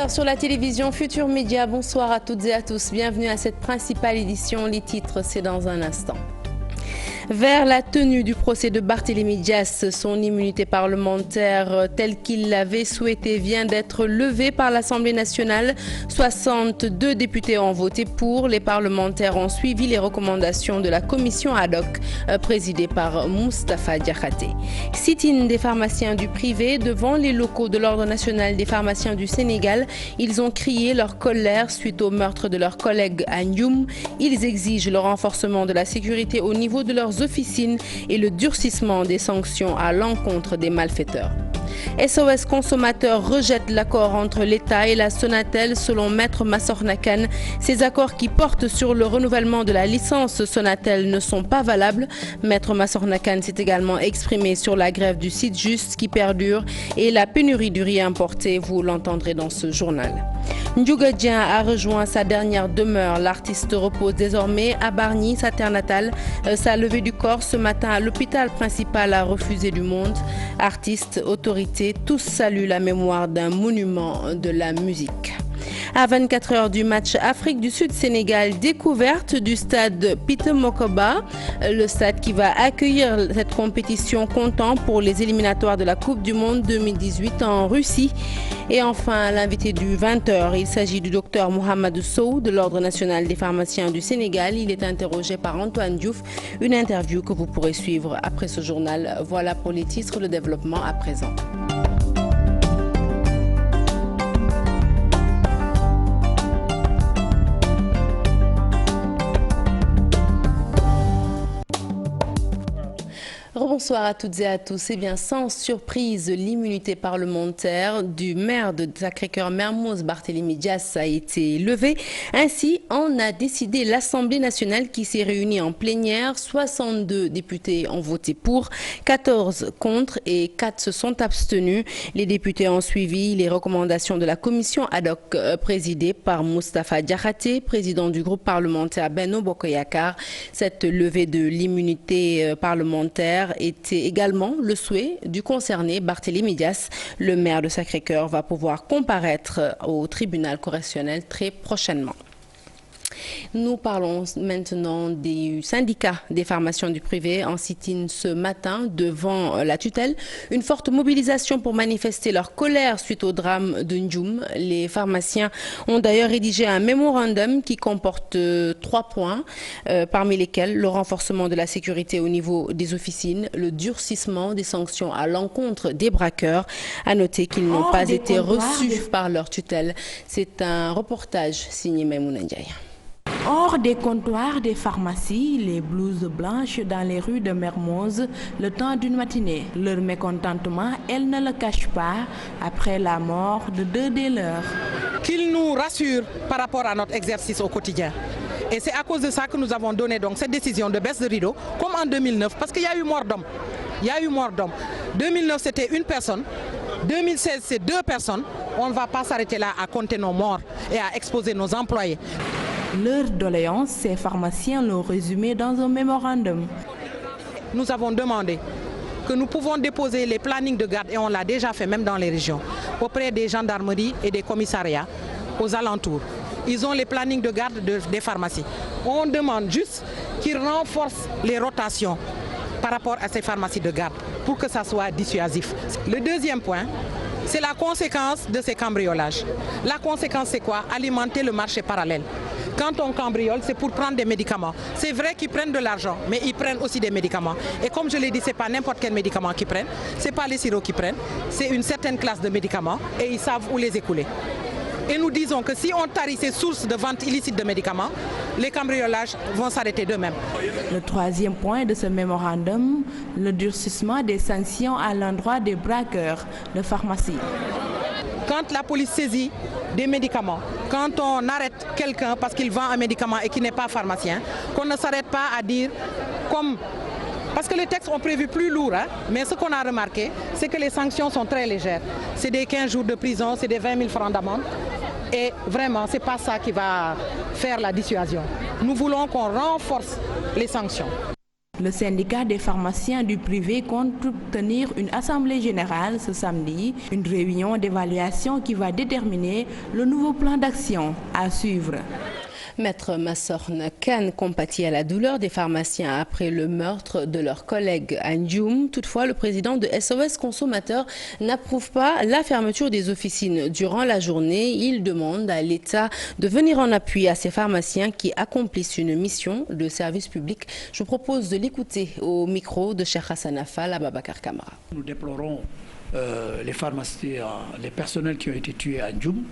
20h sur la télévision Futur Média. Bonsoir à toutes et à tous. Bienvenue à cette principale édition. Les titres, c'est dans un instant. Vers la tenue du procès de Barthélémy Dias, son immunité parlementaire telle qu'il l'avait souhaité vient d'être levée par l'Assemblée nationale. 62 députés ont voté pour. Les parlementaires ont suivi les recommandations de la commission ad hoc présidée par Moustapha Diakhaté. Sit-in des pharmaciens du privé devant les locaux de l'Ordre national des pharmaciens du Sénégal. Ils ont crié leur colère suite au meurtre de leurs collègues à Ndioum. Ils exigent le renforcement de la sécurité au niveau de leurs officines et le durcissement des sanctions à l'encontre des malfaiteurs. SOS Consommateurs rejette l'accord entre l'État et la Sonatel selon Maître Massorna Kane. Ces accords qui portent sur le renouvellement de la licence Sonatel ne sont pas valables. Maître Massorna Kane s'est également exprimé sur la grève du site Juste qui perdure et la pénurie du riz importé. Vous l'entendrez dans ce journal. Ndiouga Dieng a rejoint sa dernière demeure. L'artiste repose désormais à Bargny, sa terre natale. Sa levée du corps ce matin à l'hôpital principal a refusé du monde. Artistes, autorités, tous saluent la mémoire d'un monument de la musique. À 24 heures du match Afrique du Sud-Sénégal, découverte du stade Peter Mokoba, le stade qui va accueillir cette compétition comptant pour les éliminatoires de la Coupe du Monde 2018 en Russie. Et enfin, l'invité du 20h, il s'agit du docteur Mohamedou Sow de l'Ordre national des pharmaciens du Sénégal. Il est interrogé par Antoine Diouf, une interview que vous pourrez suivre après ce journal. Voilà pour les titres, le développement à présent. Bonsoir à toutes et à tous. Eh bien, sans surprise, l'immunité parlementaire du maire de Sacré-Cœur Mermoz, Barthélémy Dias, a été levée. Ainsi, en a décidé l'Assemblée nationale qui s'est réunie en plénière. 62 députés ont voté pour, 14 contre et 4 se sont abstenus. Les députés ont suivi les recommandations de la commission ad hoc présidée par Moustapha Diakhaté, président du groupe parlementaire Benno Bokk Yakaar. Cette levée de l'immunité parlementaire était également le souhait du concerné Barthélémy Dias. Le maire de Sacré-Cœur va pouvoir comparaître au tribunal correctionnel très prochainement. Nous parlons maintenant du syndicat des pharmaciens du privé en sit-in ce matin devant la tutelle. Une forte mobilisation pour manifester leur colère suite au drame de Ndioum. Les pharmaciens ont d'ailleurs rédigé un mémorandum qui comporte 3 points, parmi lesquels le renforcement de la sécurité au niveau des officines, le durcissement des sanctions à l'encontre des braqueurs. À noter qu'ils n'ont pas été reçus par leur tutelle. C'est un reportage signé Maimouna Ndiaye. Hors des comptoirs des pharmacies, les blouses blanches dans les rues de Mermoz, le temps d'une matinée. Leur mécontentement, elles ne le cachent pas après la mort de 2 des leurs. Qu'ils nous rassurent par rapport à notre exercice au quotidien. Et c'est à cause de ça que nous avons donné donc cette décision de baisse de rideau, comme en 2009, parce qu'il y a eu mort d'homme. Il y a eu mort d'homme. 2009, c'était une personne. 2016, c'est 2 personnes. On ne va pas s'arrêter là à compter nos morts et à exposer nos employés. Leur doléance, ces pharmaciens l'ont résumé dans un mémorandum. Nous avons demandé que nous pouvons déposer les plannings de garde, et on l'a déjà fait même dans les régions, auprès des gendarmeries et des commissariats aux alentours. Ils ont les plannings de garde des pharmacies. On demande juste qu'ils renforcent les rotations par rapport à ces pharmacies de garde pour que ça soit dissuasif. Le deuxième point, c'est la conséquence de ces cambriolages. La conséquence, c'est quoi? Alimenter le marché parallèle. Quand on cambriole, c'est pour prendre des médicaments. C'est vrai qu'ils prennent de l'argent, mais ils prennent aussi des médicaments. Et comme je l'ai dit, ce n'est pas n'importe quel médicament qu'ils prennent, ce n'est pas les sirops qu'ils prennent, c'est une certaine classe de médicaments et ils savent où les écouler. Et nous disons que si on tarit ces sources de vente illicite de médicaments, les cambriolages vont s'arrêter d'eux-mêmes. Le 3e point de ce mémorandum, le durcissement des sanctions à l'endroit des braqueurs de pharmacie. Quand la police saisit des médicaments, quand on arrête quelqu'un parce qu'il vend un médicament et qui n'est pas pharmacien, qu'on ne s'arrête pas à dire comme... Parce que les textes ont prévu plus lourd, hein, mais ce qu'on a remarqué, c'est que les sanctions sont très légères. C'est des 15 jours de prison, c'est des 20 000 francs d'amende. Et vraiment, ce n'est pas ça qui va faire la dissuasion. Nous voulons qu'on renforce les sanctions. Le syndicat des pharmaciens du privé compte tenir une assemblée générale ce samedi, une réunion d'évaluation qui va déterminer le nouveau plan d'action à suivre. Maître Massorne Kane compatit à la douleur des pharmaciens après le meurtre de leur collègue à Ndioum. Toutefois, le président de SOS Consommateurs n'approuve pas la fermeture des officines durant la journée. Il demande à l'État de venir en appui à ces pharmaciens qui accomplissent une mission de service public. Je vous propose de l'écouter au micro de Cheikh Hassan Affal à Babacar Camara. Nous déplorons les pharmaciens, les personnels qui ont été tués à Ndioum.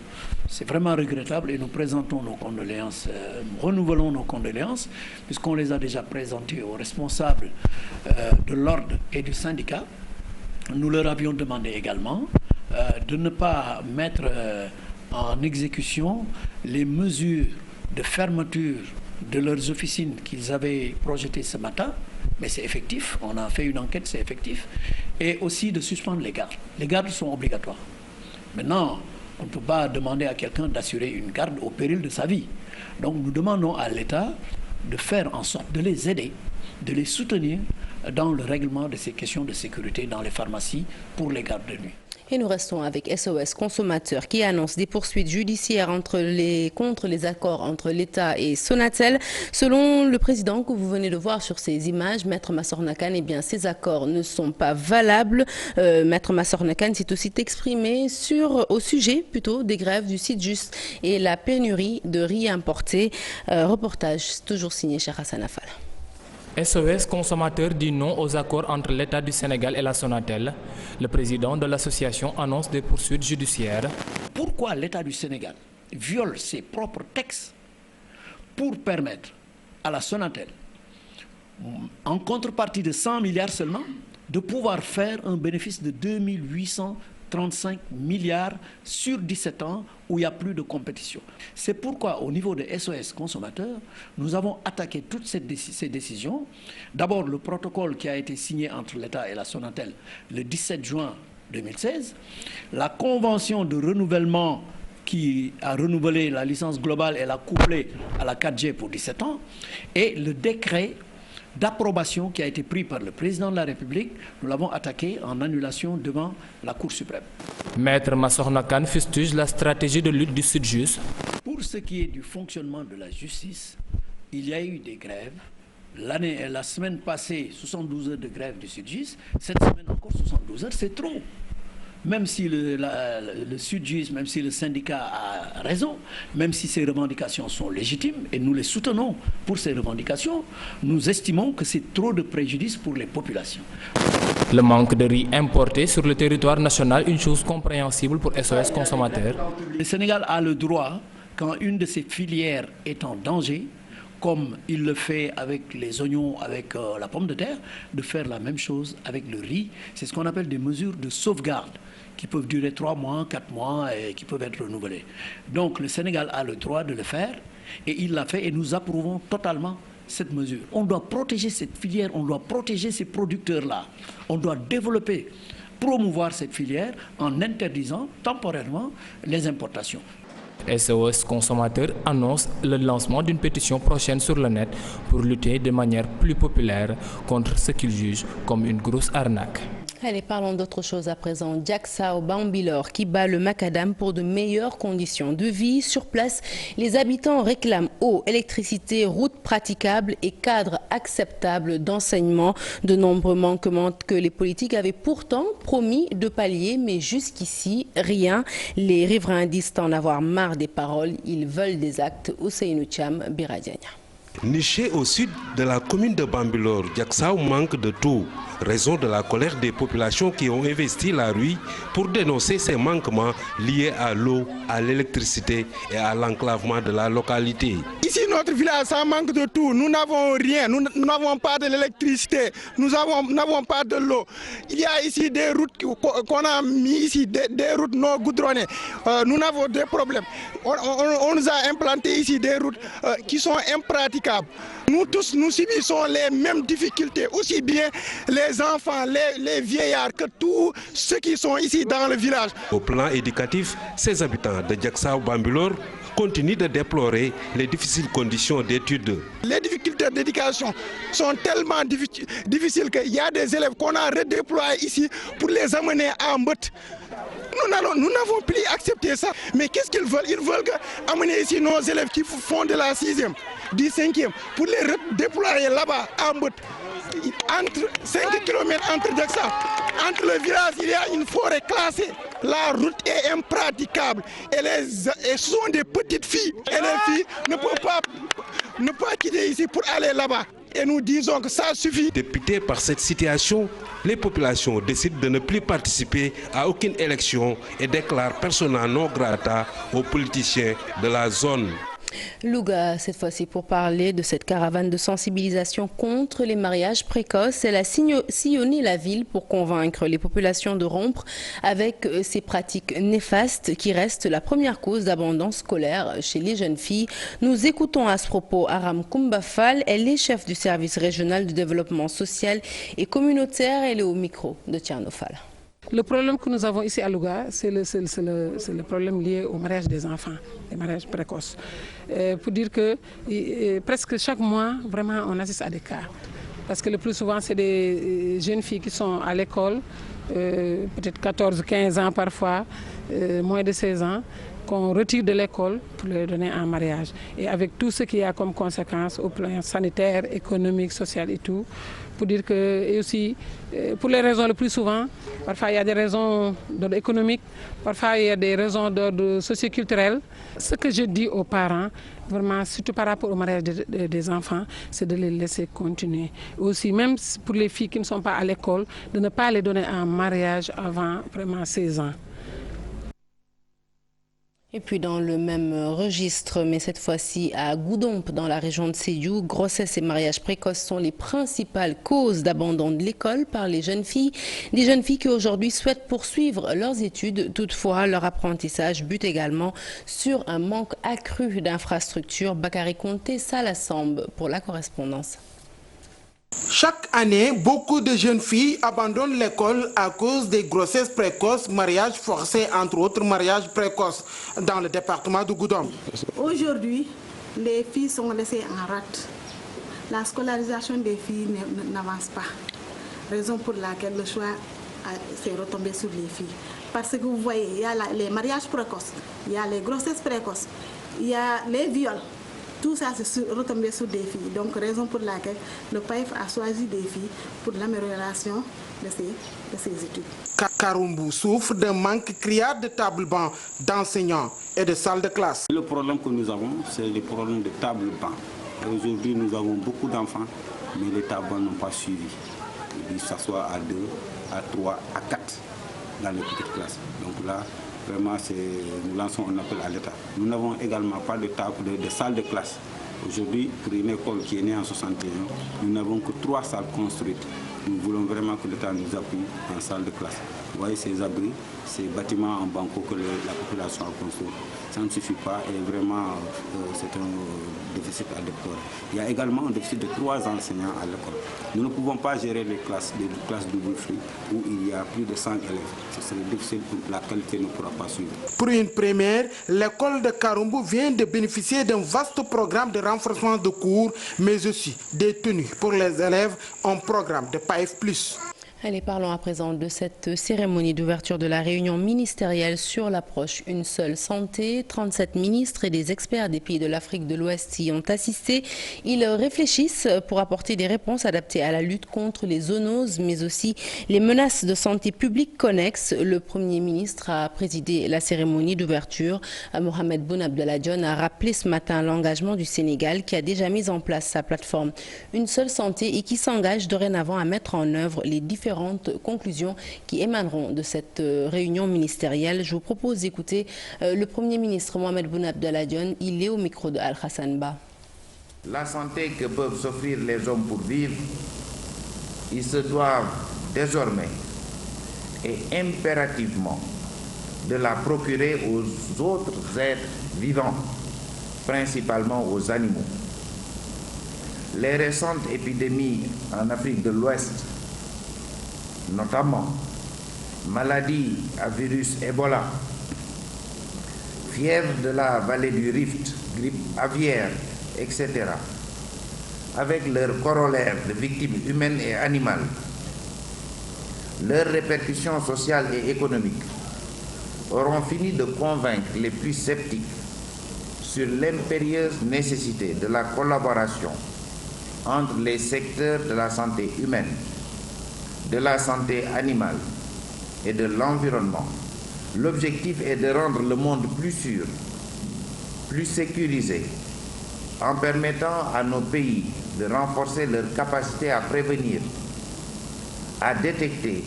C'est vraiment regrettable et nous présentons nos condoléances, nous renouvelons nos condoléances puisqu'on les a déjà présentées aux responsables de l'ordre et du syndicat. Nous leur avions demandé également de ne pas mettre en exécution les mesures de fermeture de leurs officines qu'ils avaient projetées ce matin, mais c'est effectif, on a fait une enquête, c'est effectif, et aussi de suspendre les gardes. Les gardes sont obligatoires. Maintenant, on ne peut pas demander à quelqu'un d'assurer une garde au péril de sa vie. Donc nous demandons à l'État de faire en sorte de les aider, de les soutenir dans le règlement de ces questions de sécurité dans les pharmacies pour les gardes de nuit. Et nous restons avec SOS Consommateurs qui annonce des poursuites judiciaires contre les accords entre l'État et Sonatel. Selon le président que vous venez de voir sur ces images, Maître Massorne Kane, eh bien, ces accords ne sont pas valables. Maître Massorne Kane s'est aussi exprimé au sujet des grèves du Sytjust et la pénurie de riz importé. Reportage toujours signé Cheikh Hassan Affal. SOS Consommateurs dit non aux accords entre l'État du Sénégal et la Sonatel. Le président de l'association annonce des poursuites judiciaires. Pourquoi l'État du Sénégal viole ses propres textes pour permettre à la Sonatel, en contrepartie de 100 milliards seulement, de pouvoir faire un bénéfice de 2835 milliards sur 17 ans où il n'y a plus de compétition. C'est pourquoi au niveau de SOS Consommateurs, nous avons attaqué toutes ces décisions. D'abord le protocole qui a été signé entre l'État et la Sonatel le 17 juin 2016, la convention de renouvellement qui a renouvelé la licence globale et l'a couplée à la 4G pour 17 ans, et le décret d'approbation qui a été pris par le président de la République, nous l'avons attaqué en annulation devant la Cour suprême. Maître Massorne Kane fustige la stratégie de lutte du Sytjust. Pour ce qui est du fonctionnement de la justice, il y a eu des grèves. La semaine passée, 72 heures de grève du Sytjust. Cette semaine encore, 72 heures, c'est trop. Même si le Sytjust, même si le syndicat a raison, même si ces revendications sont légitimes, et nous les soutenons pour ces revendications, nous estimons que c'est trop de préjudice pour les populations. Le manque de riz importé sur le territoire national, une chose compréhensible pour SOS Consommateurs. Le Sénégal a le droit, quand une de ses filières est en danger, comme il le fait avec les oignons, avec la pomme de terre, de faire la même chose avec le riz. C'est ce qu'on appelle des mesures de sauvegarde qui peuvent durer 3 mois, 4 mois et qui peuvent être renouvelées. Donc le Sénégal a le droit de le faire et il l'a fait et nous approuvons totalement cette mesure. On doit protéger cette filière, on doit protéger ces producteurs-là. On doit développer, promouvoir cette filière en interdisant temporairement les importations. SOS Consommateurs annonce le lancement d'une pétition prochaine sur le net pour lutter de manière plus populaire contre ce qu'ils jugent comme une grosse arnaque. Allez, parlons d'autre chose à présent. Diacksao Bambilor qui bat le macadam pour de meilleures conditions de vie. Sur place, les habitants réclament eau, électricité, routes praticables et cadres acceptables d'enseignement. De nombreux manquements que les politiques avaient pourtant promis de pallier, mais jusqu'ici, rien. Les riverains disent en avoir marre des paroles. Ils veulent des actes. Ousseynou Thiam, Biradiania. Niché au sud de la commune de Bambilor, Diacksao manque de tout. Raison de la colère des populations qui ont investi la rue pour dénoncer ces manquements liés à l'eau, à l'électricité et à l'enclavement de la localité. Ici, notre village, ça manque de tout. Nous n'avons rien. Nous n'avons pas de l'électricité. Nous n'avons pas de l'eau. Il y a ici des routes qu'on a mis ici, des routes non goudronnées. Nous avons des problèmes. On nous a implanté ici des routes qui sont impraticables. Nous tous, nous subissons les mêmes difficultés, aussi bien les enfants, les vieillards, que tous ceux qui sont ici dans le village. Au plan éducatif, ces habitants de Diacksao Bambilor continue de déplorer les difficiles conditions d'études. Les difficultés d'éducation sont tellement difficiles qu'il y a des élèves qu'on a redéployés ici pour les amener à Mbot. Nous n'avons plus accepté ça. Mais qu'est-ce qu'ils veulent? Ils veulent amener ici nos élèves qui font de la 6e, du 5e, pour les déployer là-bas à Mbot. Entre 5 km entre Diaksa, entre le village, il y a une forêt classée. La route est impraticable. Et ce sont des petites filles. Et les filles ne peuvent pas quitter ici pour aller là-bas. Et nous disons que ça suffit. Dépitées par cette situation, les populations décident de ne plus participer à aucune élection et déclarent persona non grata aux politiciens de la zone. Louga, cette fois-ci pour parler de cette caravane de sensibilisation contre les mariages précoces. Elle a sillonné la ville pour convaincre les populations de rompre avec ces pratiques néfastes qui restent la première cause d'abandon scolaire chez les jeunes filles. Nous écoutons à ce propos Aram Koumbafal. Elle est chef du service régional de développement social et communautaire. Elle est au micro de Tcherno-Fall. Le problème que nous avons ici à Louga, c'est le problème lié au mariage des enfants, les mariages précoces. Pour dire que presque chaque mois, vraiment, on assiste à des cas. Parce que le plus souvent, c'est des jeunes filles qui sont à l'école, peut-être 14, 15 ans parfois, moins de 16 ans, qu'on retire de l'école pour les donner en mariage. Et avec tout ce qu'il y a comme conséquence au plan sanitaire, économique, social et tout, pour dire que, et aussi, pour les raisons le plus souvent, parfois il y a des raisons d'ordre économique, parfois il y a des raisons d'ordre socioculturel. Ce que je dis aux parents, vraiment, surtout par rapport au mariage des enfants, c'est de les laisser continuer. Aussi, même pour les filles qui ne sont pas à l'école, de ne pas les donner en mariage avant vraiment 16 ans. Et puis dans le même registre, mais cette fois-ci à Goudomp, dans la région de Sédhiou, grossesse et mariage précoce sont les principales causes d'abandon de l'école par les jeunes filles. Des jeunes filles qui aujourd'hui souhaitent poursuivre leurs études. Toutefois, leur apprentissage bute également sur un manque accru d'infrastructures. Bakary Conté, Salassambe pour la correspondance. Chaque année, beaucoup de jeunes filles abandonnent l'école à cause des grossesses précoces, mariages forcés, entre autres mariages précoces, dans le département de Goudomp. Aujourd'hui, les filles sont laissées en rate. La scolarisation des filles n'avance pas. Raison pour laquelle le choix s'est retombé sur les filles. Parce que vous voyez, il y a les mariages précoces, il y a les grossesses précoces, il y a les viols. Tout ça s'est retombé sur des filles. Donc, raison pour laquelle le PAEF a choisi des filles pour l'amélioration de ses études. Karumbu souffre d'un manque criard de table-banc, d'enseignants et de salles de classe. Le problème que nous avons, c'est le problème de table-banc. Aujourd'hui, nous avons beaucoup d'enfants, mais les tables-bancs n'ont pas suivi. Ils s'assoient à 2, à 3, à 4 dans les petites classes. Donc là, vraiment, nous lançons un appel à l'État. Nous n'avons également pas de salle de classe. Aujourd'hui, pour une école qui est née en 61, nous n'avons que 3 salles construites. Nous voulons vraiment que l'État nous appuie en salle de classe. Vous voyez ces abris, ces bâtiments en banco que la population a construits. Ça ne suffit pas et vraiment c'est un déficit à déplorer. Il y a également un déficit de 3 enseignants à l'école. Nous ne pouvons pas gérer les classes double flux où il y a plus de 100 élèves. Ce serait difficile, la qualité ne pourra pas suivre. Pour une première, l'école de Karumbu vient de bénéficier d'un vaste programme de renforcement de cours, mais aussi des tenues pour les élèves en programme de PAEF+. Allez, parlons à présent de cette cérémonie d'ouverture de la réunion ministérielle sur l'approche Une seule santé. 37 ministres et des experts des pays de l'Afrique de l'Ouest y ont assisté. Ils réfléchissent pour apporter des réponses adaptées à la lutte contre les zoonoses, mais aussi les menaces de santé publique connexes. Le Premier ministre a présidé la cérémonie d'ouverture. Mohamed Boun Abdallah Dionne a rappelé ce matin l'engagement du Sénégal qui a déjà mis en place sa plateforme Une seule santé et qui s'engage dorénavant à mettre en œuvre les différentes conclusions qui émaneront de cette réunion ministérielle. Je vous propose d'écouter le Premier ministre Mohamed Boun Abdallah Dionne. Il est au micro de Al-Hassan Ba. La santé que peuvent s'offrir les hommes pour vivre, ils se doivent désormais et impérativement de la procurer aux autres êtres vivants, principalement aux animaux. Les récentes épidémies en Afrique de l'Ouest, notamment maladie à virus Ebola, fièvre de la vallée du Rift, grippe aviaire, etc., avec leurs corollaires de victimes humaines et animales, leurs répercussions sociales et économiques, auront fini de convaincre les plus sceptiques sur l'impérieuse nécessité de la collaboration entre les secteurs de la santé humaine, de la santé animale et de l'environnement. L'objectif est de rendre le monde plus sûr, plus sécurisé, en permettant à nos pays de renforcer leur capacité à prévenir, à détecter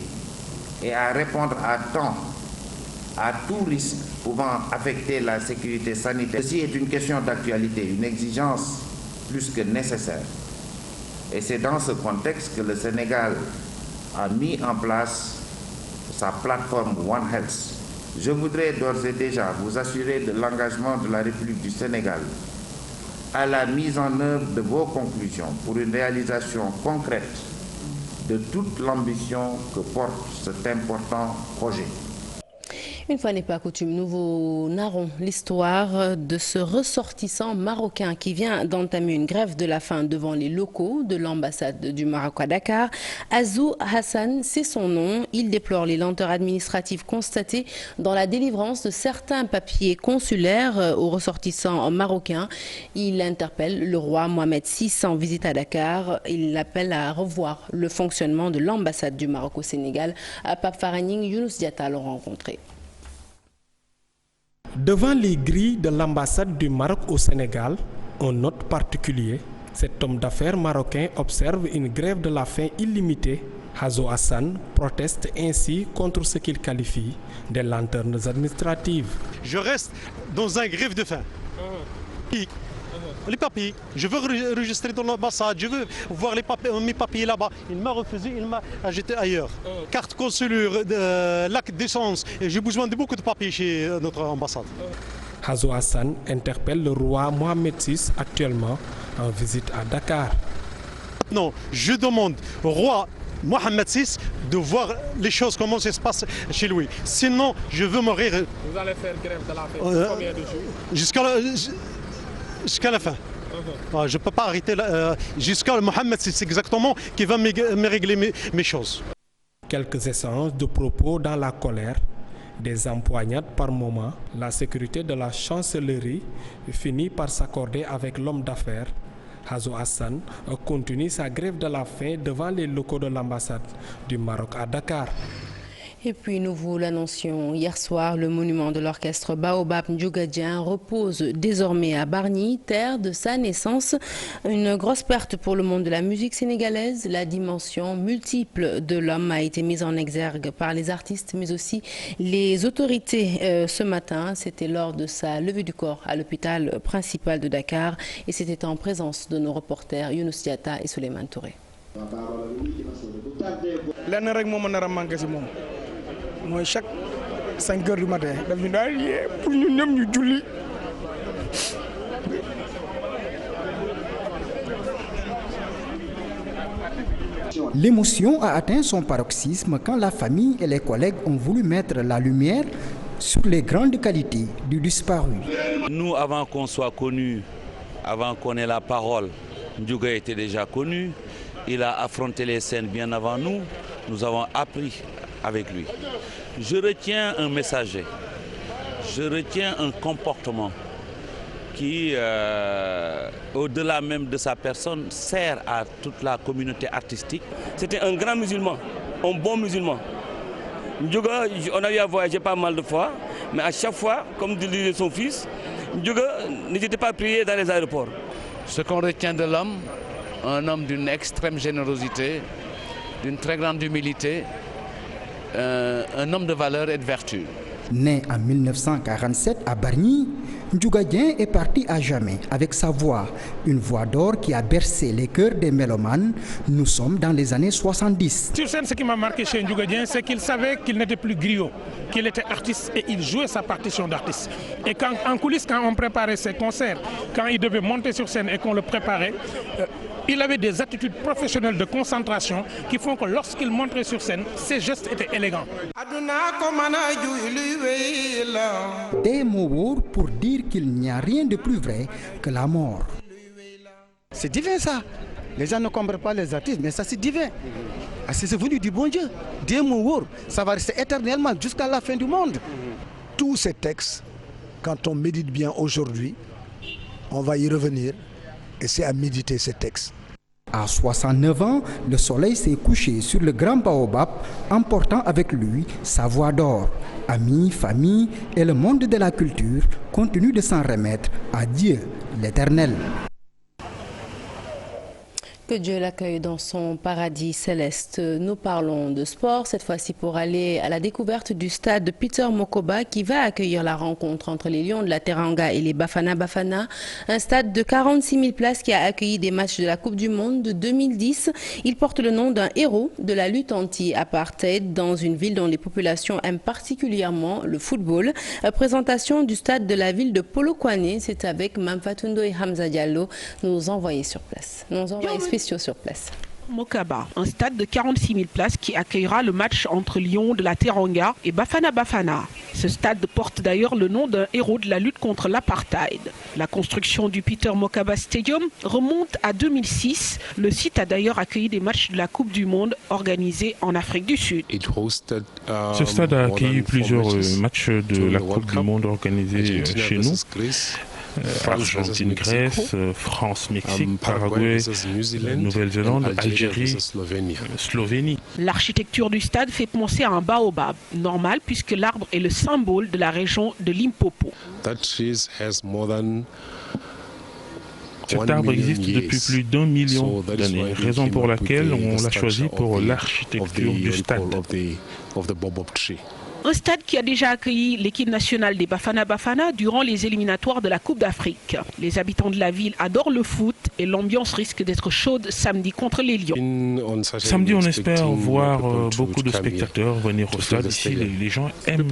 et à répondre à temps à tout risque pouvant affecter la sécurité sanitaire. Ceci est une question d'actualité, une exigence plus que nécessaire. Et c'est dans ce contexte que le Sénégal a mis en place sa plateforme One Health. Je voudrais d'ores et déjà vous assurer de l'engagement de la République du Sénégal à la mise en œuvre de vos conclusions pour une réalisation concrète de toute l'ambition que porte cet important projet. Une fois n'est pas coutume, nous vous narrons l'histoire de ce ressortissant marocain qui vient d'entamer une grève de la faim devant les locaux de l'ambassade du Maroc à Dakar. Azou Hassan, c'est son nom. Il déplore les lenteurs administratives constatées dans la délivrance de certains papiers consulaires aux ressortissants marocains. Il interpelle le roi Mohamed VI en visite à Dakar. Il l'appelle à revoir le fonctionnement de l'ambassade du Maroc au Sénégal. Pape Faraning, Younous Diatta l'ont rencontré. Devant les grilles de l'ambassade du Maroc au Sénégal, un note particulier, cet homme d'affaires marocain observe une grève de la faim illimitée. Azou Hassan proteste ainsi contre ce qu'il qualifie de lenteurs administratives. Je reste dans un grève de faim. Les papiers, je veux enregistrer dans l'ambassade, je veux voir mes papiers là-bas. Il m'a refusé, il m'a ajouté ailleurs. Carte consulaire, l'acte d'essence, j'ai besoin de beaucoup de papiers chez notre ambassade. Azou Hassan interpelle le roi Mohamed VI actuellement en visite à Dakar. Maintenant, je demande au roi Mohamed VI de voir les choses, comment ça se passe chez lui. Sinon, je veux mourir. Vous allez faire grève de la faim combien de jours? Jusqu'à la fin. Je ne peux pas arrêter jusqu'à Mohamed, c'est exactement qui va me régler mes choses. Quelques essences de propos dans la colère, des empoignades par moment. La sécurité de la chancellerie finit par s'accorder avec l'homme d'affaires. Azou Hassan continue sa grève de la faim devant les locaux de l'ambassade du Maroc à Dakar. Et puis nous vous l'annoncions hier soir, le monument de l'orchestre Baobab Ndjougadien repose désormais à Bargny, terre de sa naissance. Une grosse perte pour le monde de la musique sénégalaise. La dimension multiple de l'homme a été mise en exergue par les artistes mais aussi les autorités ce matin. C'était lors de sa levée du corps à l'hôpital principal de Dakar et c'était en présence de nos reporters Younous Diatta et Souleymane Touré. Moi, chaque 5 heures du matin, pour nous julli. L'émotion a atteint son paroxysme quand la famille et les collègues ont voulu mettre la lumière sur les grandes qualités du disparu. Nous, avant qu'on soit connus, avant qu'on ait la parole, Ndjouga était déjà connu. Il a affronté les scènes bien avant nous. Nous avons appris avec lui. Je retiens un messager, je retiens un comportement qui, au-delà même de sa personne, sert à toute la communauté artistique. C'était un grand musulman, un bon musulman. Ndjouga, on a eu à voyager pas mal de fois, mais à chaque fois, comme disait son fils, Ndjouga n'était pas prié dans les aéroports. Ce qu'on retient de l'homme, un homme d'une extrême générosité, d'une très grande humilité, un homme de valeur et de vertu. Né en 1947 à Bargny, Ndjougadien est parti à jamais avec sa voix, une voix d'or qui a bercé les cœurs des mélomanes. Nous sommes dans les années 70. Sur scène, ce qui m'a marqué chez Ndjougadien, c'est qu'il savait qu'il n'était plus griot, qu'il était artiste et il jouait sa partition d'artiste. Et en coulisses, quand on préparait ses concerts, quand il devait monter sur scène et qu'on le préparait, Il avait des attitudes professionnelles de concentration qui font que lorsqu'il montrait sur scène, ses gestes étaient élégants. Des mots pour dire qu'il n'y a rien de plus vrai que la mort. C'est divin ça. Les gens ne comprennent pas les artistes, mais ça c'est divin. C'est venu du bon Dieu. Des mots, ça va rester éternellement jusqu'à la fin du monde. Tous ces textes, quand on médite bien aujourd'hui, on va y revenir et c'est à méditer ces textes. À 69 ans, le soleil s'est couché sur le grand baobab, emportant avec lui sa voix d'or. Amis, famille et le monde de la culture continuent de s'en remettre à Dieu, l'Éternel. Que Dieu l'accueille dans son paradis céleste. Nous parlons de sport, cette fois-ci pour aller à la découverte du stade de Peter Mokoba qui va accueillir la rencontre entre les Lions de la Teranga et les Bafana Bafana. Un stade de 46 000 places qui a accueilli des matchs de la Coupe du Monde de 2010. Il porte le nom d'un héros de la lutte anti-apartheid dans une ville dont les populations aiment particulièrement le football. Présentation du stade de la ville de Polokwane, c'est avec Mamfatundo et Hamza Diallo, nos envoyés sur place. Sur place. Mokaba, un stade de 46 000 places qui accueillera le match entre Lions de la Teranga et Bafana Bafana. Ce stade porte d'ailleurs le nom d'un héros de la lutte contre l'apartheid. La construction du Peter Mokaba Stadium remonte à 2006. Le site a d'ailleurs accueilli des matchs de la Coupe du Monde organisés en Afrique du Sud. Ce stade a accueilli plusieurs matchs de la Coupe du Monde organisés chez nous. Argentine-Grèce, France-Mexique, Paraguay, Nouvelle-Zélande, Algérie, Slovénie. L'architecture du stade fait penser à un baobab, normal puisque l'arbre est le symbole de la région de Limpopo. Cet arbre existe depuis plus d'1 million d'années, raison pour laquelle on l'a choisi pour l'architecture du stade. Un stade qui a déjà accueilli l'équipe nationale des Bafana Bafana durant les éliminatoires de la Coupe d'Afrique. Les habitants de la ville adorent le foot et l'ambiance risque d'être chaude samedi contre les Lions. Samedi, on espère voir beaucoup de spectateurs venir au stade. Ici, les gens aiment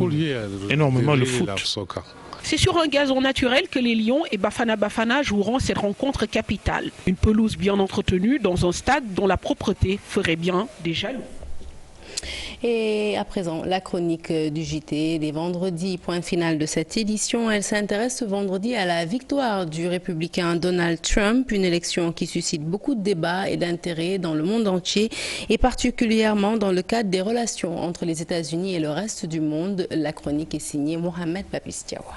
énormément le foot. C'est sur un gazon naturel que les Lions et Bafana Bafana joueront cette rencontre capitale. Une pelouse bien entretenue dans un stade dont la propreté ferait bien des jaloux. Et à présent, la chronique du JT des vendredis, point final de cette édition. Elle s'intéresse ce vendredi à la victoire du républicain Donald Trump, une élection qui suscite beaucoup de débats et d'intérêt dans le monde entier et particulièrement dans le cadre des relations entre les États-Unis et le reste du monde. La chronique est signée Mohamed Papistiawa.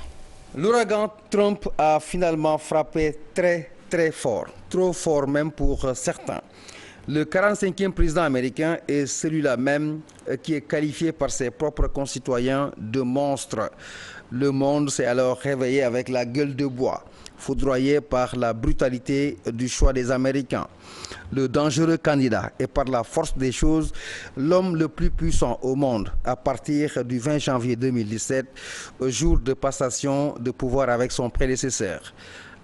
L'ouragan Trump a finalement frappé très fort, trop fort même pour certains. Le 45e président américain est celui-là même qui est qualifié par ses propres concitoyens de monstre. Le monde s'est alors réveillé avec la gueule de bois, foudroyé par la brutalité du choix des Américains. Le dangereux candidat est par la force des choses l'homme le plus puissant au monde à partir du 20 janvier 2017, jour de passation de pouvoir avec son prédécesseur.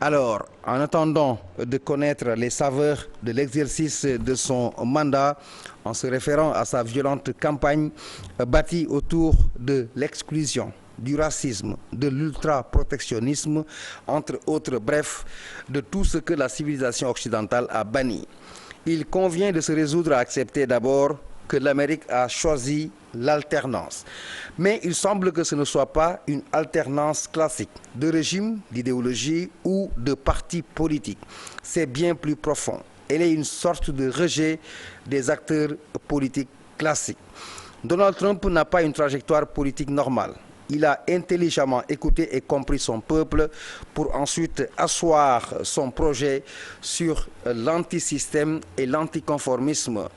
Alors, en attendant de connaître les saveurs de l'exercice de son mandat, en se référant à sa violente campagne bâtie autour de l'exclusion, du racisme, de l'ultra-protectionnisme, entre autres, bref, de tout ce que la civilisation occidentale a banni, il convient de se résoudre à accepter d'abord que l'Amérique a choisi l'alternance. Mais il semble que ce ne soit pas une alternance classique de régime, d'idéologie ou de parti politique. C'est bien plus profond. Elle est une sorte de rejet des acteurs politiques classiques. Donald Trump n'a pas une trajectoire politique normale. Il a intelligemment écouté et compris son peuple pour ensuite asseoir son projet sur l'antisystème et l'anticonformisme.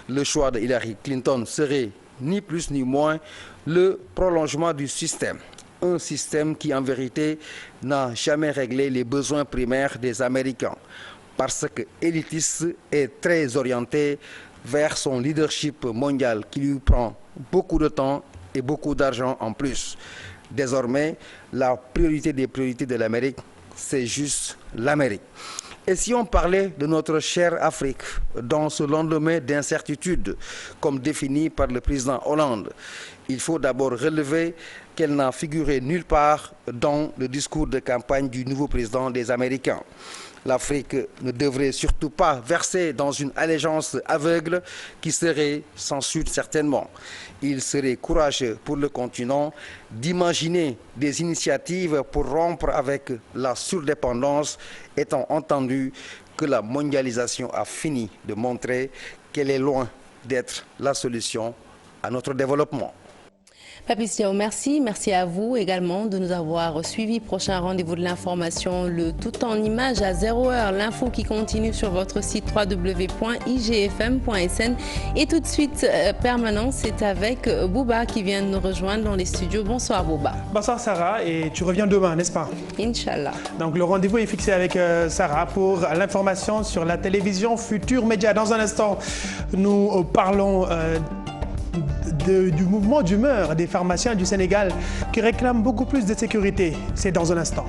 Le choix de Hillary Clinton serait ni plus ni moins le prolongement du système. Un système qui en vérité n'a jamais réglé les besoins primaires des Américains parce que élitiste est très orienté vers son leadership mondial qui lui prend beaucoup de temps et beaucoup d'argent en plus. Désormais, la priorité des priorités de l'Amérique, c'est juste l'Amérique. Et si on parlait de notre chère Afrique dans ce lendemain d'incertitude, comme défini par le président Hollande, il faut d'abord relever qu'elle n'a figuré nulle part dans le discours de campagne du nouveau président des Américains. L'Afrique ne devrait surtout pas verser dans une allégeance aveugle qui serait sans suite certainement. Il serait courageux pour le continent d'imaginer des initiatives pour rompre avec la surdépendance, étant entendu que la mondialisation a fini de montrer qu'elle est loin d'être la solution à notre développement. Papis Diaw, merci. Merci à vous également de nous avoir suivis. Prochain rendez-vous de l'information, le tout en images à 0h. L'info qui continue sur votre site www.igfm.sn. Et tout de suite, permanent, c'est avec Bouba qui vient de nous rejoindre dans les studios. Bonsoir Bouba. Bonsoir Sarah, et tu reviens demain, n'est-ce pas? Inch'Allah. Donc le rendez-vous est fixé avec Sarah pour l'information sur la télévision Futur Média. Dans un instant, nous parlons du mouvement d'humeur des pharmaciens du Sénégal qui réclament beaucoup plus de sécurité. C'est dans un instant.